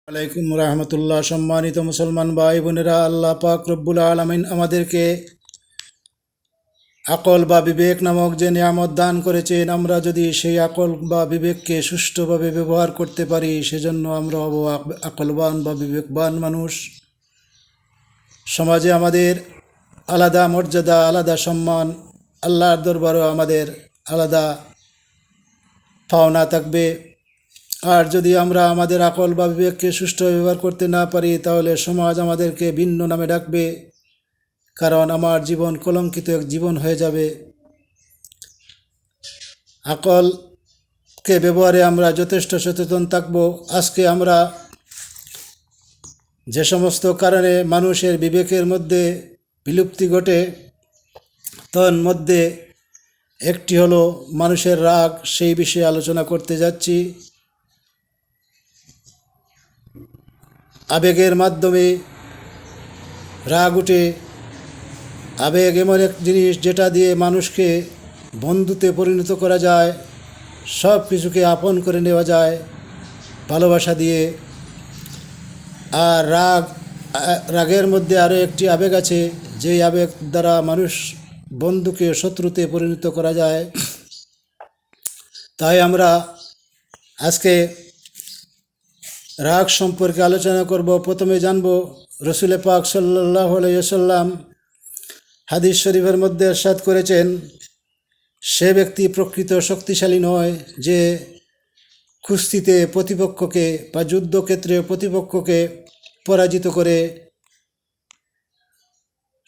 আলাইকুম রহমতুল্লাহ। সম্মানিত মুসলমান ভাই বোনেরা, আল্লাহ পাক রব্বুল আলামিন আমাদেরকে আকল বা বিবেক নামক যে নিয়ামত দান করেছেন, আমরা যদি সেই আকল বা বিবেককে সুষ্ঠুভাবে ব্যবহার করতে পারি, সেজন্য আমরা হব আকলবান বা বিবেকবান মানুষ। সমাজে আমাদের আলাদা মর্যাদা, আলাদা সম্মান, আল্লাহর দরবারেও আমাদের আলাদা পাওনা থাকবে। আর যদি আমরা আমাদের আকল বা বিবেককে সুষ্ঠু ব্যবহার করতে না পারি, তাহলে সমাজ আমাদেরকে ভিন্ন নামে ডাকবে, কারণ আমার জীবন কলঙ্কিত এক জীবন হয়ে যাবে। আকলকে ব্যবহারে আমরা যথেষ্ট সচেতন থাকব। আজকে আমরা যে সমস্ত কারণে মানুষের বিবেকের মধ্যে বিলুপ্তি ঘটে, তার মধ্যে একটি হলো মানুষের রাগ। সেই বিষয়ে আলোচনা করতে যাচ্ছি। আবেগের মাধ্যমে রাগ উঠে। আবেগ এমন এক জিনিস যেটা দিয়ে মানুষকে বন্ধুতে পরিণত করা যায়, সব কিছুকে আপন করে নেওয়া যায় ভালোবাসা দিয়ে। আর রাগের মধ্যে আরও একটি আবেগ আছে, যেই আবেগ দ্বারা মানুষ বন্ধুকে শত্রুতে পরিণত করা যায়। তাই আমরা আজকে রাগ সম্পর্কে আলোচনা করব। প্রথমে জানব রসুল পাক সাল্লাল্লাহু আলাইহি ওয়াসাল্লাম হাদিস শরীফের মধ্যে ইরশাদ করেছেন, সে ব্যক্তি প্রকৃত শক্তিশালী নয় যে কুস্তিতে প্রতিপক্ষকে বা যুদ্ধক্ষেত্রে প্রতিপক্ষকে পরাজিত করে।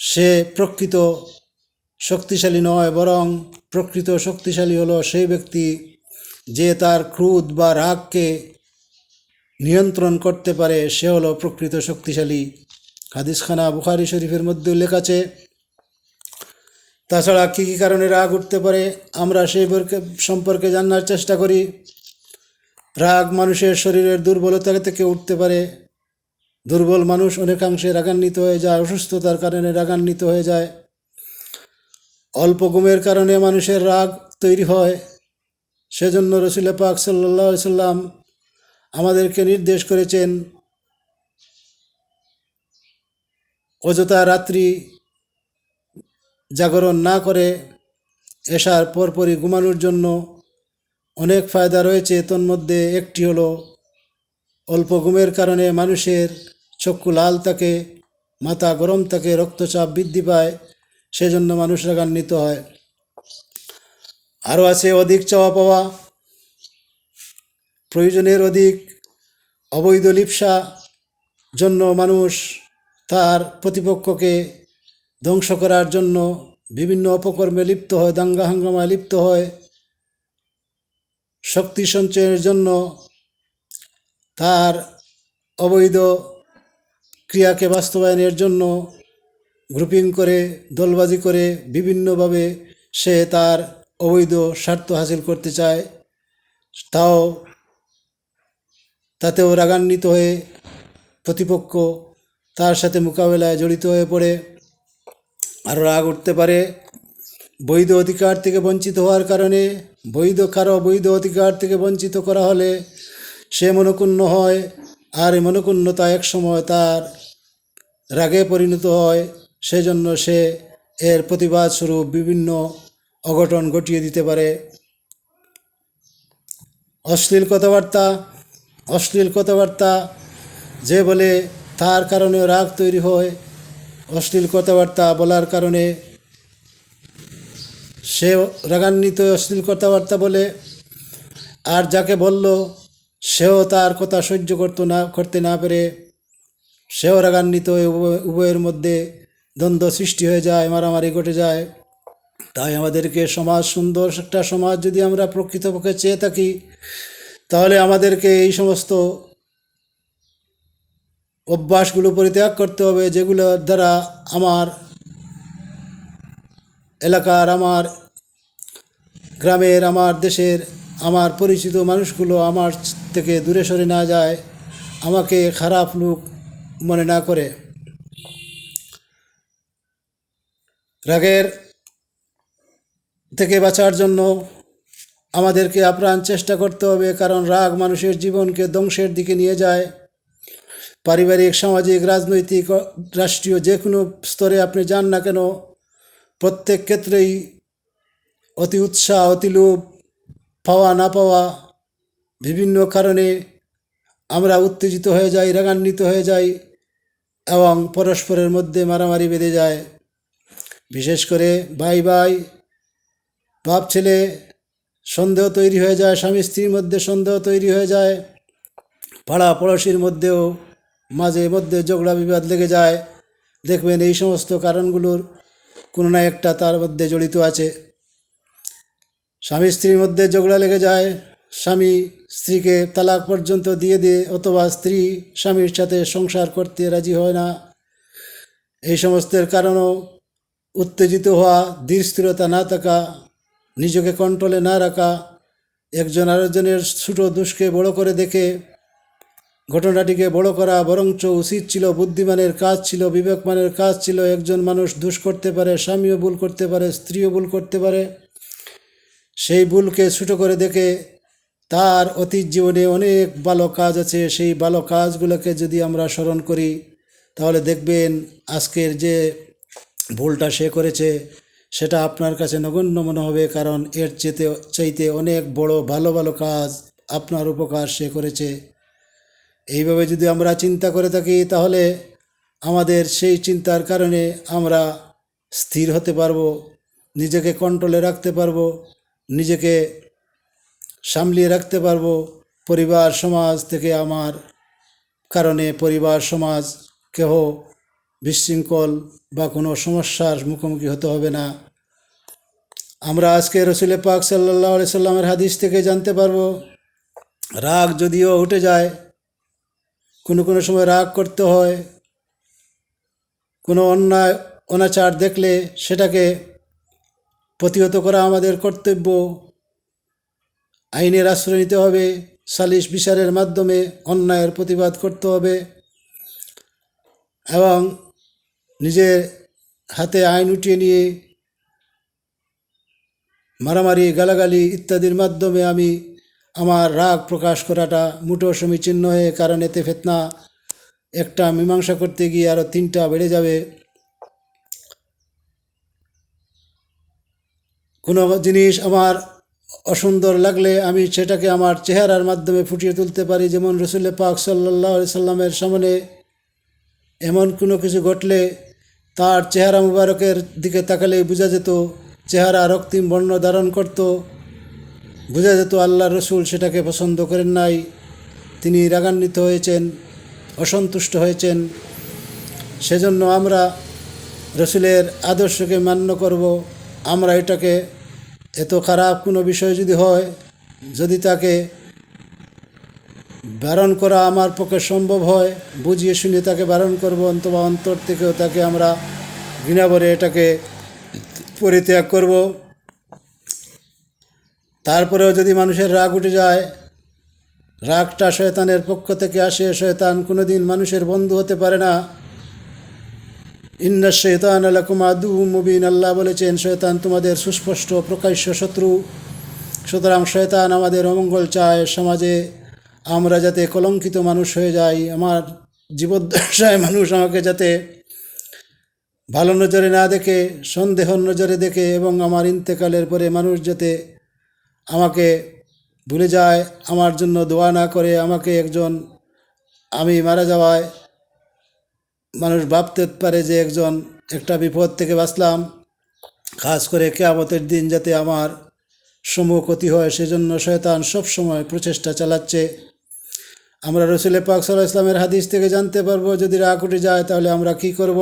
সে প্রকৃত শক্তিশালী নয়, বরং প্রকৃত শক্তিশালী হলো সেই ব্যক্তি যে তার ক্রোধ বা রাগকে নিয়ন্ত্রণ করতে পারে। সে হলো প্রকৃত শক্তিশালী। হাদিসখানা বুখারী শরীফের মধ্যে উল্লেখ আছে। তাছাড়া কী কী কারণে রাগ উঠতে পারে আমরা সেই সম্পর্কে জানার চেষ্টা করি। রাগ মানুষের শরীরের দুর্বলতা থেকে উঠতে পারে। দুর্বল মানুষ অনেকাংশে রাগান্বিত হয়ে যায়, অসুস্থতার কারণে রাগান্বিত হয়ে যায়। অল্প ঘুমের কারণে মানুষের রাগ তৈরি হয়। সেজন্য রসুল পাক সাল্লাল্লাহু আলাইহি সাল্লাম আমাদেরকে নির্দেশ করেছেন, অযথা রাত্রি জাগরণ না করে এশার পরপরই ঘুমানোর জন্য অনেক ফায়দা রয়েছে। তন্মধ্যে একটি হলো, অল্প ঘুমের কারণে মানুষের চক্ষু লাল থাকে, মাথা গরম থাকে, রক্তচাপ বৃদ্ধি পায়, সেজন্য মানুষ রাগান্বিত হয়। আরও আছে অধিক চাওয়া পাওয়া, প্রয়োজনের অধিক অবৈধ লিপ্সা জন্য মানুষ তার প্রতিপক্ষকে ধ্বংস করার জন্য বিভিন্ন অপকর্মে লিপ্ত হয়, দাঙ্গা হাঙ্গামায় লিপ্ত হয়। শক্তি সঞ্চয়ের জন্য তার অবৈধ ক্রিয়াকে বাস্তবায়নের জন্য গ্রুপিং করে, দলবাজি করে বিভিন্নভাবে সে তার অবৈধ স্বার্থ হাসিল করতে চায়। তাতেও রাগান্বিত হয়ে প্রতিপক্ষ তার সাথে মোকাবেলায় জড়িত হয়ে পড়ে। আর রাগ উঠতে পারে বৈধ অধিকার থেকে বঞ্চিত হওয়ার কারণে। বৈধ অধিকার থেকে বঞ্চিত করা হলে সে মনক্ষুণ্ণ হয়, আর এই মনক্ষুণ্ণতা এক সময় তার রাগে পরিণত হয়। সেজন্য সে এর প্রতিবাদ স্বরূপ বিভিন্ন অঘটন ঘটিয়ে দিতে পারে। অশ্লীল কথাবার্তা যে বলে, তার কারণে রাগ তৈরি হয়। অশ্লীল কথাবার্তা বলার কারণে সে রাগান্বিত, অশ্লীল কথাবার্তা বলে। আর যাকে বলল সেও তার কথা সহ্য করতে না পেরে সেও রাগান্বিত হয়ে উভয়ের মধ্যে দ্বন্দ্ব সৃষ্টি হয়ে যায়, মারামারি ঘটে যায়। তাই আমাদেরকে সুন্দর একটা সমাজ যদি আমরা প্রকৃতপক্ষে চেয়ে থাকি, তাহলে আমাদেরকে এই সমস্ত অভ্যাসগুলো পরিত্যাগ করতে হবে, যেগুলোর দ্বারা আমার এলাকার, আমার গ্রামের, আমার দেশের, আমার পরিচিত মানুষগুলো আমার থেকে দূরে সরে না যায়, আমাকে খারাপ লোক মনে না করে। রাগের থেকে বাঁচার জন্য আমাদেরকে আপ্রাণ চেষ্টা করতে হবে, কারণ রাগ মানুষের জীবনকে ধ্বংসের দিকে নিয়ে যায়। পারিবারিক, সামাজিক, রাজনৈতিক, রাষ্ট্রীয় যে কোনো স্তরে আপনি যান না কেন, প্রত্যেক ক্ষেত্রেই অতি উৎসাহ, অতি লোভ, পাওয়া না পাওয়া বিভিন্ন কারণে আমরা উত্তেজিত হয়ে যাই, রাগান্বিত হয়ে যাই এবং পরস্পরের মধ্যে মারামারি বেঁধে যায়। বিশেষ করে ভাই ভাই, বাপ ছেলে সন্দেহ তৈরি হয়ে যায়, স্বামী স্ত্রীর মধ্যে সন্দেহ তৈরি হয়ে যায়, পাড়া পড়োশির মধ্যেও মাঝে মধ্যে ঝগড়া বিবাদ লেগে যায়। দেখবেন এই সমস্ত কারণগুলোর কোনো না একটা তার মধ্যে জড়িত আছে। স্বামী স্ত্রীর মধ্যে ঝগড়া লেগে যায়, স্বামী স্ত্রীকে তালাক পর্যন্ত দিয়ে দেয়, অথবা স্ত্রী স্বামীর সাথে সংসার করতে রাজি হয় না। এই সমস্তের কারণও উত্তেজিত হওয়া, ধীরস্থিরতা না থাকা, নিজেকে কন্ট্রোলে না রাখা, একজন আরেকজনের ছোটো দোষকে বড় করে দেখে ঘটনাটিকে বড় করা বরঞ্চ উচিত ছিল, বুদ্ধিমানের কাজ ছিল, বিবেকমানের কাজ ছিল। একজন মানুষ দোষ করতে পারে, স্বামীও ভুল করতে পারে, স্ত্রীও ভুল করতে পারে। সেই ভুলকে ছোটো করে দেখে তার অতীত জীবনে অনেক ভালো কাজ আছে, সেই ভালো কাজগুলোকে যদি আমরা স্মরণ করি তাহলে দেখবেন আজকের যে ভুলটা সে করেছে সেটা আপনার কাছে নগণ্য মনে হবে, কারণ এর চাইতে অনেক বড় ভালো ভালো কাজ আপনার উপকার সে করেছে। এইভাবে যদি আমরা চিন্তা করে থাকি তাহলে আমাদের সেই চিন্তার কারণে আমরা স্থির হতে পারবো, নিজেকে কন্ট্রোলে রাখতে পারবো, নিজেকে সামলিয়ে রাখতে পারবো। পরিবার সমাজ থেকে আমার কারণে পরিবার সমাজ কেহ বিশৃঙ্খল বা কোনো সমস্যার মুখোমুখি হতে হবে না। আমরা আজকে রসুল পাক সাল্লাল্লাহু আলাইহি সাল্লামের হাদিস থেকে জানতে পারবো, রাগ যদিও উঠে যায়, কোনো কোনো সময় রাগ করতে হয়, কোনো অন্যায় অনাচার দেখলে সেটাকে প্রতিহত করা আমাদের কর্তব্য। আইনের আশ্রয় নিতে হবে, সালিশ বিচারের মাধ্যমে অন্যায়ের প্রতিবাদ করতে হবে এবং নিজের হাতে আইন উঠিয়ে নিয়ে মারামারি, গালাগালি ইত্যাদির মাধ্যমে আমি আমার রাগ প্রকাশ করাটা মোটেও সমীচীন নয়, কারণ এতে ফিতনা একটা মীমাংসা করতে গিয়ে আরও 3টা বেড়ে যাবে। কোনো জিনিস আমার অসুন্দর লাগলে আমি সেটাকে আমার চেহারার মাধ্যমে ফুটিয়ে তুলতে পারি। যেমন রসুল পাক সাল্লাল্লাহু আলাইহি সাল্লামের সামনে এমন কোনো কিছু ঘটলে তার চেহারা মুবারকের দিকে তাকালেই বোঝা যেত, চেহারা রক্তিম বর্ণ ধারণ করত, বোঝা যেত আল্লাহর রসুল সেটাকে পছন্দ করেন নাই, তিনি রাগান্বিত হয়েছেন, অসন্তুষ্ট হয়েছেন। সেজন্য আমরা রসুলের আদর্শকে মান্য করব। আমরা এটাকে এত খারাপ কোনো বিষয় যদি হয়, যদি তাকে বারণ করা আমার পক্ষে সম্ভব হয়, বুঝিয়ে শুনে তাকে বারণ করব, অথবা অন্তর থেকেও তাকে আমরা ঘৃণা ভরে এটাকে পরিত্যাগ করব। তারপরেও যদি মানুষের রাগ উঠে যায়, রাগটা শয়তানের পক্ষ থেকে আসে, শয়তান কোনোদিন মানুষের বন্ধু হতে পারে না। ইন্না শাইতান লাকুম আদুউম মুবিন, আল্লাহ বলেছেন শয়তান তোমাদের সুস্পষ্ট প্রকাশ্য শত্রু। সুতরাং শয়তান আমাদের অমঙ্গল চায়, সমাজে আমরা যাতে কলঙ্কিত মানুষ হয়ে যাই, আমার জীবদ্দশায় মানুষ আমাকে যাতে ভালো নজরে না দেখে, সন্দেহ নজরে দেখে, এবং আমার ইন্তেকালের পরে মানুষ যাতে আমাকে ভুলে যায়, আমার জন্য দোয়া না করে, আমাকে আমি মারা যাওয়ায় মানুষ ভাবতে পারে যে একটা বিপদ থেকে বাঁচলাম। খাস করে কিয়ামতের দিন যাতে আমার সমূহ ক্ষতি হয়, সেজন্য শয়তান সবসময় প্রচেষ্টা চালাচ্ছে। আমরা রসুল পাক সাল্লাল্লাহু আলাইহি ওয়াসাল্লামের হাদিস থেকে জানতে পারবো যদি রাগ উঠে যায় তাহলে আমরা কি করব।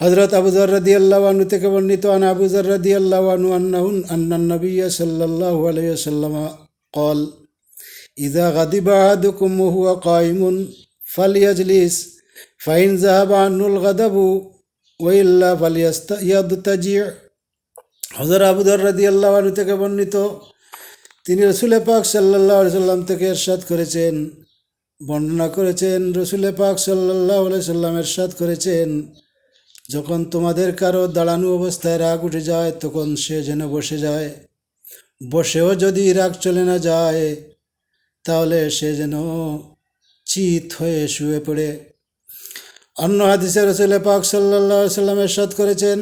হযরত আবু যর রাদিয়াল্লাহু আনহু থেকে বর্ণিত, আবু যর রাদিয়াল্লাহু আনহু আন্নান নবী সাল্লাল্লাহু আলাইহি ওয়াসাল্লাম قال إذا غضب أحدكم وهو قائم فليجلس فإن ذهب عنه الغضب وإلا فليضطجع। হযরত আবু যর রাদিয়াল্লাহু আনহু থেকে বর্ণিত, তিনি রসুল পাক সাল্লাল্লাহু আলাইহি সাল্লাম থেকে ইরশাদ করেছেন, বর্ণনা করেছেন, রসুল পাক সাল্লাল্লাহু আলাইহি সাল্লাম ইরশাদ করেছেন, যখন তোমাদের কারো দাঁড়ানো অবস্থায় রাগ উঠে যায় তখন সে যেন বসে যায়, বসেও যদি রাগ চলে না যায় তাহলে সে যেন চিত হয়ে শুয়ে পড়ে। অন্য হাদিসে রাসূল পাক সাল্লাল্লাহু আলাইহি ওয়াসাল্লাম ইরশাদ করেছেন,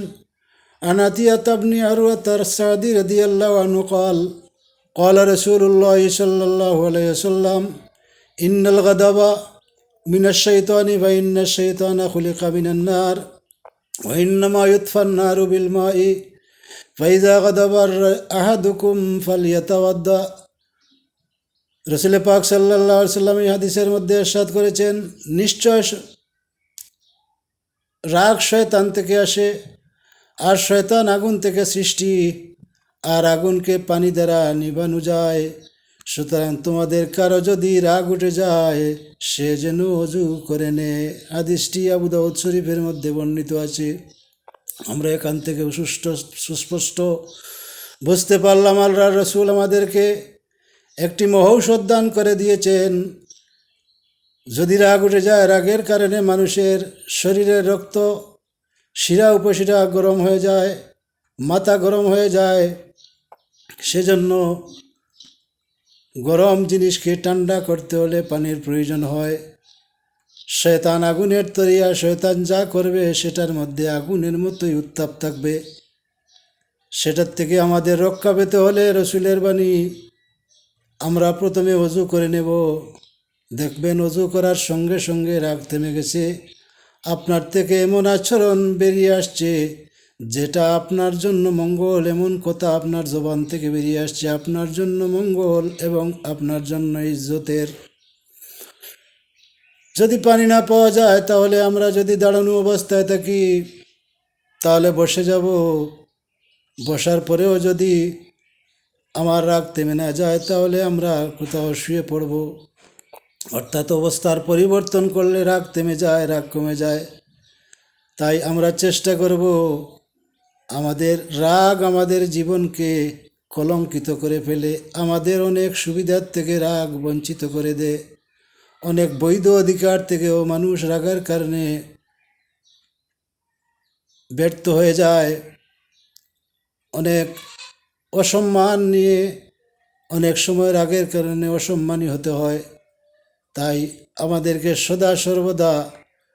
আনাতিয়াত ইবনে আরওয়াত আস-সাদি রাদিয়াল্লাহু আনহু قال قال رسول الله صلى الله عليه وسلم إن الغضب من الشيطان فإن الشيطان خلق من النار وإنما يطفى النار بالماء فإذا غضب أحدكم فليتوضأ। রাসূল পাক সাল্লাল্লাহু আলাইহি ওয়াসাল্লাম এই হাদিসের মধ্যে ইরশাদ করেছেন, নিশ্চয় রাগ শয়তান থেকে আসে, আর শয়তান আগুন থেকে সৃষ্টি, আর আগুনকে পানি দ্বারা নিভানো যায়। সুতরাং তোমাদের কারো যদি রাগ উঠে যায় সে যেন অজু করে নেয়। হাদিসটি আবু দাউদ শরীফের মধ্যে বর্ণিত আছে। আমরা এখান থেকে সুস্পষ্ট বুঝতে পারলাম আল্লাহর রাসূল আমাদেরকে একটি মহৌষধ দান করে দিয়েছেন। যদি রাগ উঠে যায়, রাগের কারণে মানুষের শরীরের রক্ত শিরা উপশিরা গরম হয়ে যায়, মাথা গরম হয়ে যায়। সেজন্য গরম জিনিসকে ঠান্ডা করতে হলে পানির প্রয়োজন হয়। শয়তান আগুনের তরিয়া, শয়তান যা করবে সেটার মধ্যে আগুনের মতোই উত্তাপ থাকবে। সেটার থেকে আমাদের রক্ষা পেতে হলে রসুলের বাণী, আমরা প্রথমে অজু করে নেব। দেখবেন অজু করার সঙ্গে সঙ্গে রাগ থেমে গেছে। আপনার থেকে এমন আচরণ বেরিয়ে আসছে যেটা আপনার জন্য মঙ্গল, এমন কথা আপনার জবান থেকে বেরিয়ে আসছে আপনার জন্য মঙ্গল এবং আপনার জন্য ইজ্জতের। যদি পানি না পাওয়া যায় তাহলে আমরা যদি দাঁড়ানো অবস্থায় থাকি তাহলে বসে যাব। বসার পরেও যদি আমার রাগ থেমে না যায় তাহলে আমরা কোথাও শুয়ে পড়ব। অর্থাৎ অবস্থার পরিবর্তন করলে রাগ থেমে যায়, রাগ কমে যায়। তাই আমরা চেষ্টা করব, আমাদের রাগ আমাদের জীবনকে কলঙ্কিত করে ফেলে, আমাদের অনেক সুবিধার থেকে রাগ বঞ্চিত করে দেয়। অনেক বৈধ অধিকার থেকেও মানুষ রাগের কারণে ব্যর্থ হয়ে যায়। অনেক অসম্মান নিয়ে অনেক সময় রাগের কারণে অসম্মানী হতে হয়। তাই আমাদেরকে সদা সর্বদা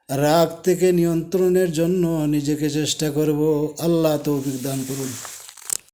রাগ থেকে নিয়ন্ত্রণের জন্য নিজেকে চেষ্টা করব। আল্লাহ তৌফিক দান করুন।